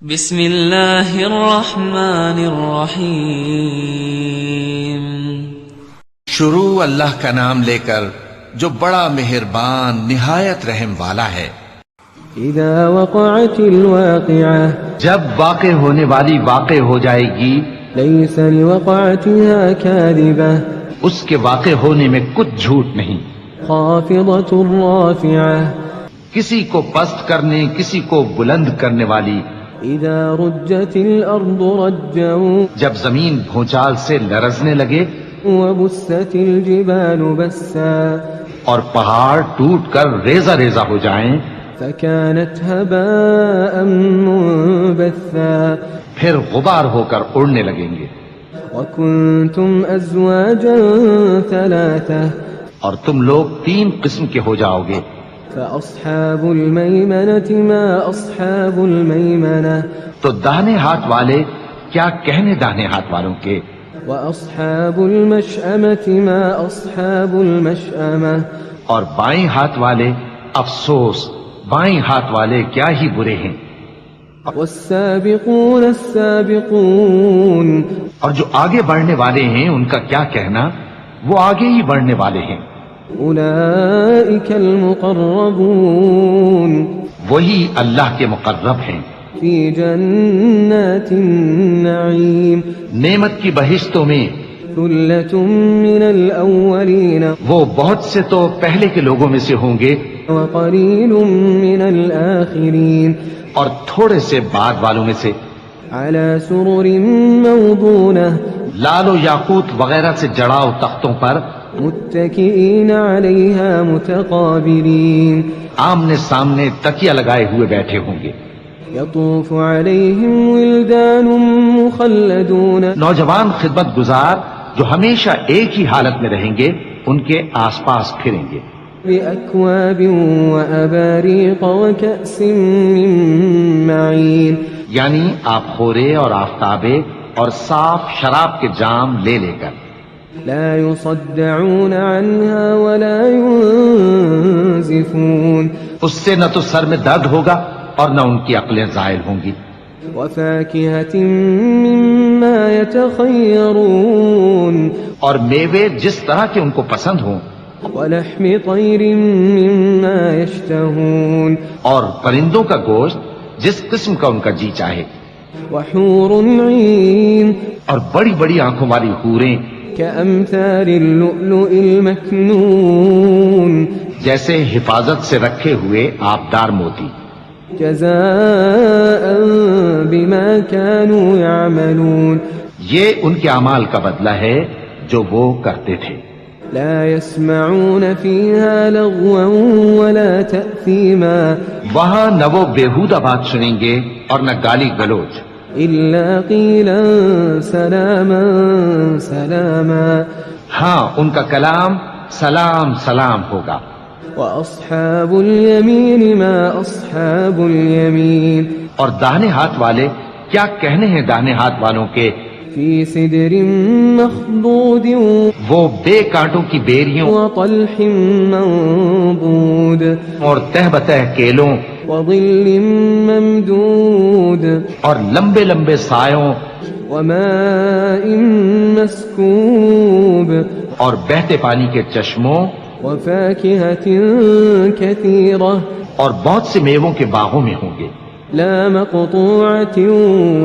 بسم اللہ الرحمن الرحیم۔ شروع اللہ کا نام لے کر جو بڑا مہربان نہایت رحم والا ہے۔ اذا وقعت الواقعہ، جب واقع ہونے والی واقع ہو جائے گی، لیس لوقعتها کاذبہ، اس کے واقع ہونے میں کچھ جھوٹ نہیں۔ خافضۃ رافعہ، کسی کو پست کرنے کسی کو بلند کرنے والی۔ اذا رجت الارض رجا، جب زمین بھونچال سے لرزنے لگے وبست الجبال بسا، اور پہاڑ ٹوٹ کر ریزہ ریزہ ہو جائیں، فكانت هباء منبثا، پھر غبار ہو کر اڑنے لگیں گے۔ وكنتم ازواجا ثلاثة، اور تم لوگ 3 قسم کے ہو جاؤ گے۔ فأصحاب الميمنة ما أصحاب الميمنة، تو داہنے ہاتھ والے کیا کہنے داہنے ہاتھ والوں کے، وأصحاب المشأمة ما أصحاب المشأمة، اور بائیں ہاتھ والے افسوس، بائیں ہاتھ والے کیا ہی برے ہیں۔ والسابقون السابقون، اور جو آگے بڑھنے والے ہیں ان کا کیا کہنا، وہ آگے ہی بڑھنے والے ہیں۔ أولئك المقربون، وہی اللہ کے مقرب ہیں، في جنات النعيم، نعمت کی بہشتوں میں۔ ثلة من الأولين، وہ بہت سے تو پہلے کے لوگوں میں سے ہوں گے، وقليل من الآخرين، اور تھوڑے سے بعد والوں میں سے۔ على سرر موضونة، لال و یاقوت وغیرہ سے جڑاؤ تختوں پر، متكئين عليها متقابلين، آمنے سامنے تکیہ لگائے ہوئے بیٹھے ہوں گے۔ يطوف عليهم ولدان مخلدون، نوجوان خدمت گزار جو ہمیشہ ایک ہی حالت میں رہیں گے ان کے آس پاس پھریں گے۔ بأكواب وأباريق وكأس من معين، یعنی آپ خورے اور آفتابے اور صاف شراب کے جام لے لے کر۔ لا يصدعون عنها ولا ينزفون، اس سے نہ تو سر میں درد ہوگا اور نہ ان کی عقلیں زائل ہوں گی۔ وفاكهة مما يتخيرون، اور میوے جس طرح کے ان کو پسند ہوں، ولحم طير مما يشتهون، اور پرندوں کا گوشت جس قسم کا ان کا جی چاہے، وحور عين اور بڑی بڑی آنکھوں والی حوریں كأمثال اللؤلؤ المكنون، جیسے حفاظت سے رکھے ہوئے آبدار موتی۔ جزاء بما كانوا يعملون، یہ ان کے اعمال کا بدلہ ہے جو وہ کرتے تھے۔ لا يسمعون فيها لغوا ولا تأثيما، وہاں نہ وہ بیہودہ بات سنیں گے اور نہ گالی گلوچ، إلا قيلا سلاما سلاما، ہاں ان کا کلام سلام سلام ہوگا۔ وأصحاب اليمين ما أصحاب اليمين، اور داہنے ہاتھ والے کیا کہنے ہیں داہنے ہاتھ والوں کے، في سدر مخضود وہ بے کانٹوں کی بیریوں وطلح منضود، اور تہ بتہ کیلوں وظل ممدود، اور لمبے لمبے سایوں وماء مسكوب، اور بہتے پانی کے چشموں وفاكهة كثيرة، اور بہت سے میووں کے باغوں میں ہوں گے، لا مقطوعة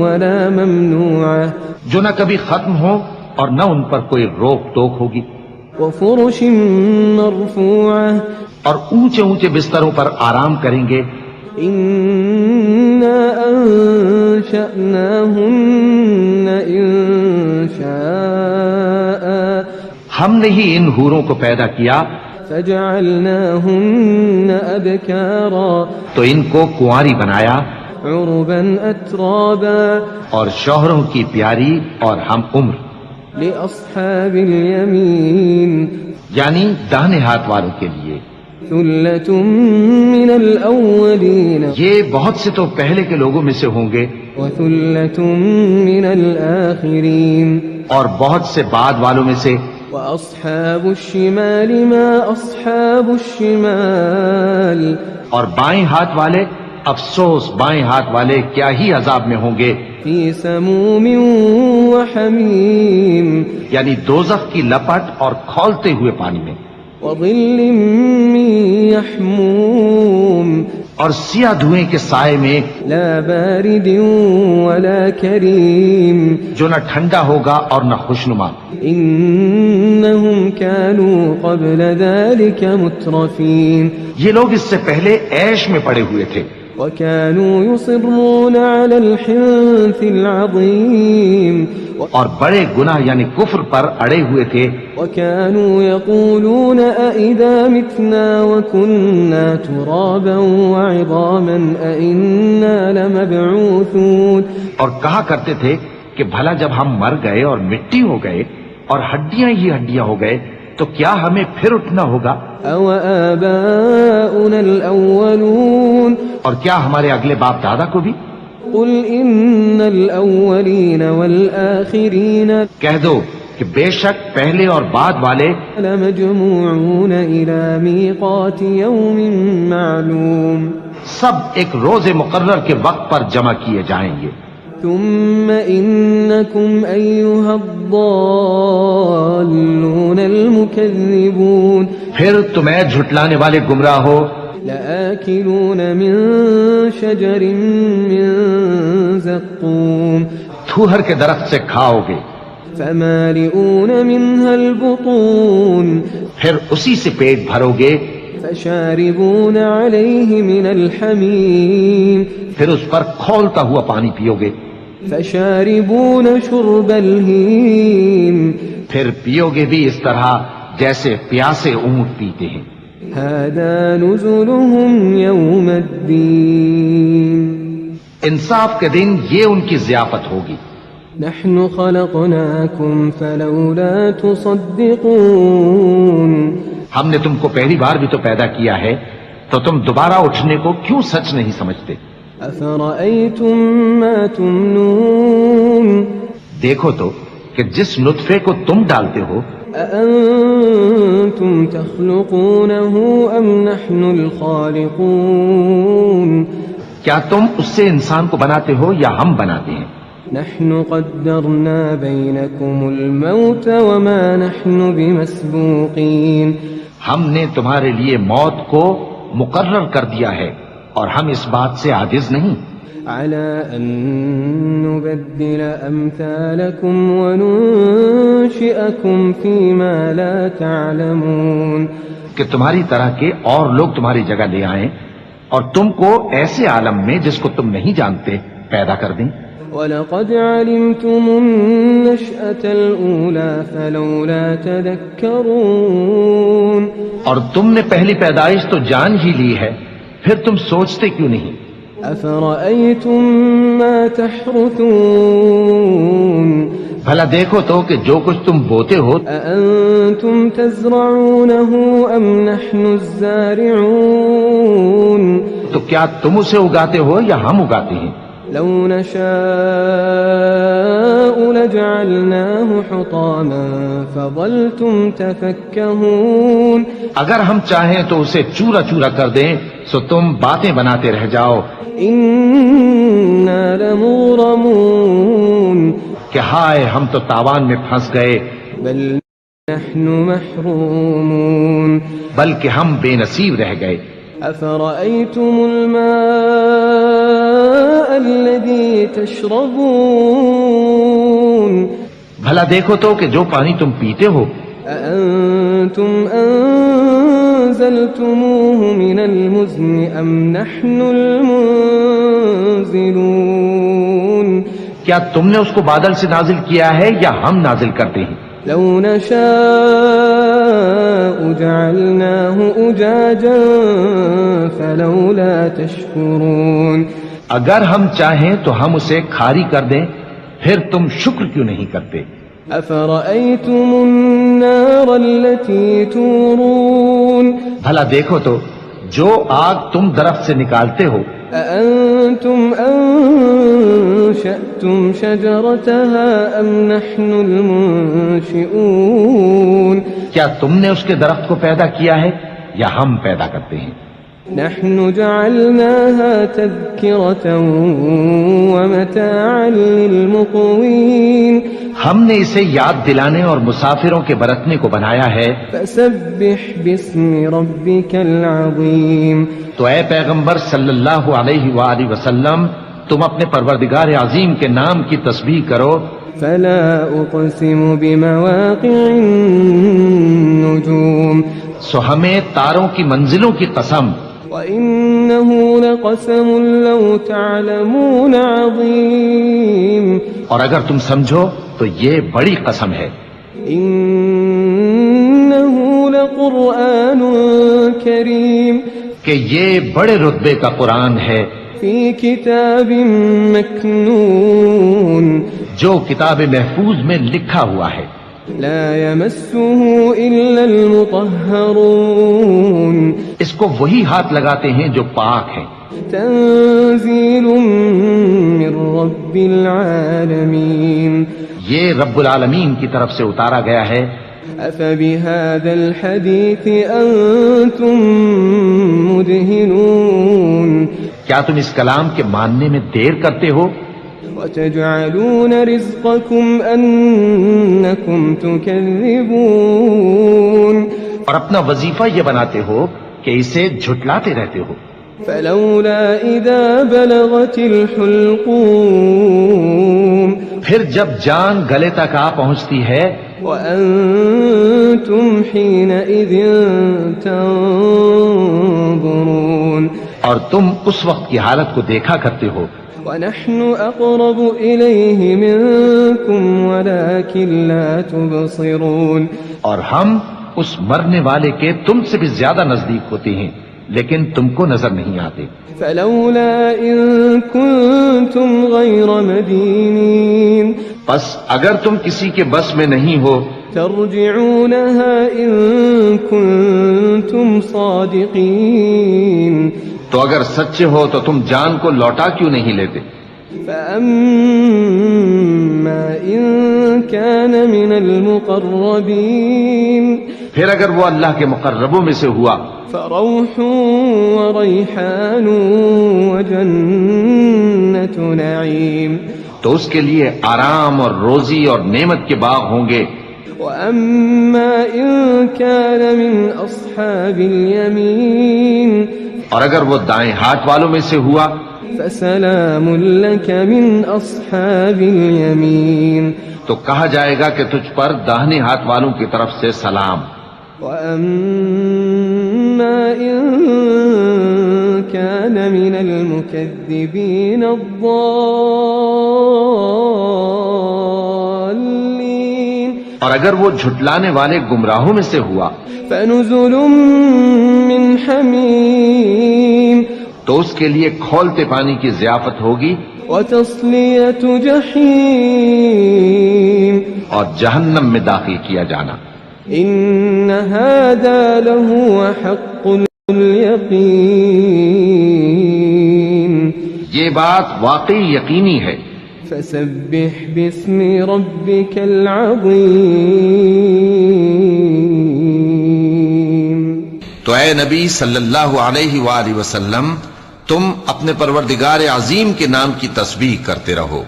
ولا ممنوعة، جو نہ کبھی ختم ہو اور نہ ان پر کوئی روک ٹوک ہوگی، وفرش مرفوعة، اور اونچے اونچے بستروں پر آرام کریں گے. إنا أنشأناهن إنشاء ہم نے ہی ان حوروں کو پیدا کیا فجعلناهن أبكارا تو ان کو کنواری بنایا عربا أترابا اور شوہروں کی پیاری اور ہم عمر لأصحاب اليمين یعنی داہنے ہاتھ والوں کے لیے. ثلة من الأولين یہ بہت سے تو پہلے کے لوگوں میں سے ہوں گے وثلة من الآخرين اور بہت سے بعد والوں میں سے. وأصحاب الشمال ما أصحاب الشمال اور بائیں ہاتھ والے افسوس بائیں ہاتھ والے کیا ہی عذاب میں ہوں گے، في سموم وحميم یعنی دوزخ کی لپٹ اور کھولتے ہوئے پانی میں، وظل من يحموم اور سیاہ دھوئیں کے سائے میں لا بارد ولا كريم جو نہ ٹھنڈا ہوگا اور نہ خوشنما۔ إنهم كانوا قبل ذلك مترفين یہ لوگ اس سے پہلے عیش میں پڑے ہوئے تھے، وكانوا يصرون على الحنث العظيم اور بڑے گناہ یعنی کفر پر اڑے ہوئے تھے، وكانوا يقولون أئذا متنا وكنا ترابا وعظاما أئنا لمبعوثون اور کہا کرتے تھے کہ بھلا جب ہم مر گئے اور مٹی ہو گئے اور ہڈیاں ہی ہڈیاں ہو گئے تو کیا ہمیں پھر اٹھنا ہوگا؟ أَوَآبَاؤُنَا الْأَوَّلُونَ اور کیا ہمارے اگلے باپ دادا کو بھی؟ قُلْ إِنَّ الْأَوَّلِينَ وَالْآخِرِينَ کہہ دو کہ بے شک پہلے اور بعد والے لَمَجْمُوعُونَ إِلَى مِيقَاتِ يَوْمٍ مَّعْلُومٍ سب ایک روز مقرر کے وقت پر جمع کیے جائیں گے، ثم إنكم أيها الضالون المكذبون پھر تمہیں جھٹلانے والے گمراہ ہو، لآكلون من شجر من زقوم تھوہر کے درخت سے کھاؤ گے، فمالئون منها البطون پھر اسی سے پیٹ بھرو گے، فشاربون عليه من الحميم پھر اس پر کھولتا ہوا پانی پیو گے، فشاربون شرب الهيم پھر پیو گے بھی اس طرح جیسے پیاسے اونٹ پیتے ہیں۔ هذا نزلهم يوم الدين انصاف کے دن یہ ان کی ضیافت ہوگی۔ نحن خلقناكم فلولا تصدقون ہم نے تم کو پہلی بار بھی تو پیدا کیا ہے تو تم دوبارہ اٹھنے کو کیوں سچ نہیں سمجھتے؟ أفرأيتم ما تمنون دیکھو تو کہ جس نطفے کو تم ڈالتے ہو أأنتم تخلقونه أم نحن الخالقون کیا تم اس سے انسان کو بناتے ہو یا ہم بناتے ہیں؟ نحن قدرنا بينكم الموت وما نحن بمسبوقين ہم نے تمہارے لیے موت کو مقرر کر دیا ہے اور ہم اس بات سے عاجز نہیں، على أن نبدل أمثالكم وننشئكم فيما لا تعلمون کہ تمہاری طرح کے اور لوگ تمہاری جگہ لے آئیں اور تم کو ایسے عالم میں جس کو تم نہیں جانتے پیدا کر دیں۔ وَلَقَدْ عَلِمْتُمُ النَّشْأَةَ الْأُولَى فَلَوْلَا تَذَكَّرُونَ اور تم نے پہلی پیدائش تو جان ہی لی ہے، پھر تم سوچتے کیوں نہیں؟ أَفَرَأَيْتُم مَّا تَحْرُثُونَ بھلا دیکھو تو کہ جو کچھ تم بوتے ہو أَأَنتُمْ تَزْرَعُونَهُ أَمْ نَحْنُ الزَّارِعُونَ تو کیا تم اسے اگاتے ہو یا ہم اگاتے ہیں؟ لو نشاء لجعلناه حطاما فظلتم تفكهون اگر ہم چاہیں تو اسے چورا چورا کر دیں سو تم باتیں بناتے رہ جاؤ إنا لمغرمون کہ ہائے ہم تو تاوان میں پھنس گئے، بل نحن محرومون بلکہ ہم بے نصیب رہ گئے۔ أفرأيتم الماء الذي تشربون بھلا دیکھو تو کہ جو پانی تم پیتے ہو أأنتم أنزلتموه من المزن أم نحن المنزلون کیا تم نے اس کو بادل سے نازل کیا ہے یا ہم نازل کرتے ہیں؟ لو نشاء جعلناه أجاجا فلولا تشكرون اگر ہم چاہیں تو ہم اسے کھاری کر دیں، پھر تم شکر کیوں نہیں کرتے؟ أفرأيتم النار التي تورون بھلا دیکھو تو جو آگ تم درخت سے نکالتے ہو أأنتم أنشأتم شجرتها أم نحن المنشئون کیا تم نے اس کے درخت کو پیدا کیا ہے یا ہم پیدا کرتے ہیں؟ نحن جعلناها تذكرة ومتاعا للمقوين ہم نے اسے یاد دلانے اور مسافروں کے برتنے کو بنایا ہے. فسبح باسم ربك العظيم. تو اے پیغمبر صلی اللہ علیہ وآلہ وسلم تم اپنے پروردگار عظیم کے نام کی تسبیح کرو. فلا اقسم بمواقع النجوم. سو ہمیں تاروں کی منزلوں کی قسم. وَإِنَّهُ لَقَسَمٌ لَوْ تَعْلَمُونَ عَظِيمٌ. اور اگر تم سمجھو تو یہ بڑی قسم ہے. إِنَّهُ لَقُرْآنٌ كَرِيمٌ. کہ یہ بڑے رتبے کا قرآن ہے. فِي كِتَابٍ مَكْنُونٍ. جو کتاب محفوظ میں لکھا ہوا ہے. لا يمسه إلا المطهرون. اس کو وہی ہاتھ لگاتے ہیں جو پاک ہیں. تنزيل من رب العالمين. یہ رب العالمین کی طرف سے اتارا گیا ہے. أفبهذا الحديث أنتم مدهنون. کیا تم اس کلام کے ماننے میں دیر کرتے ہو؟ وتجعلون رزقكم أنكم تكذبون. اور اپنا وظیفہ یہ بناتے ہو کہ اسے جھٹلاتے رہتے ہو. فلولا إذا بلغت الحلقوم. پھر جب جان گلے تک آ پہنچتی ہے. وأنتم حينئذ تنظرون. اور تم اس وقت کی حالت کو دیکھا کرتے ہو. ونحن أقرب إليه منكم ولكن لا تبصرون. اور ہم اس مرنے والے کے تم سے بھی زیادہ نزدیک ہوتے ہیں لیکن تم کو نظر نہیں آتے. فلولا إن كنتم غير مدينين. بس اگر تم کسی کے بس میں نہیں ہو ترجعونها إن كنتم صادقين. تو اگر سچے ہو تو تم جان کو لوٹا کیوں نہیں لیتے؟ فأما إن كان من المقربين. پھر اگر وہ اللہ کے مقربوں میں سے ہوا فروح وريحان وجنة نعيم. تو اس کے لیے آرام اور روزی اور نعمت کے باغ ہوں گے. وأما إن كان من أصحاب اليمين. اور اگر وہ دائیں ہاتھ والوں میں سے ہوا فسلام لك من أصحاب اليمين. تو کہا جائے گا کہ تجھ پر داہنے ہاتھ والوں کی طرف سے سلام. وأما إن كان من المكذبين الضالين. اور اگر وہ جھٹلانے والے گمراہوں میں سے ہوا فنزل من حمیم. تو اس کے لیے کھولتے پانی کی ضیافت ہوگی وتصلیۃ جحیم. اور جہنم میں داخل کیا جانا. ان هذا لهو حق اليقین. یہ بات واقعی یقینی ہے. فسبح باسم ربك العظیم. تو اے نبی صلی اللہ علیہ وآلہ وسلم تم اپنے پروردگار عظیم کے نام کی تسبیح کرتے رہو.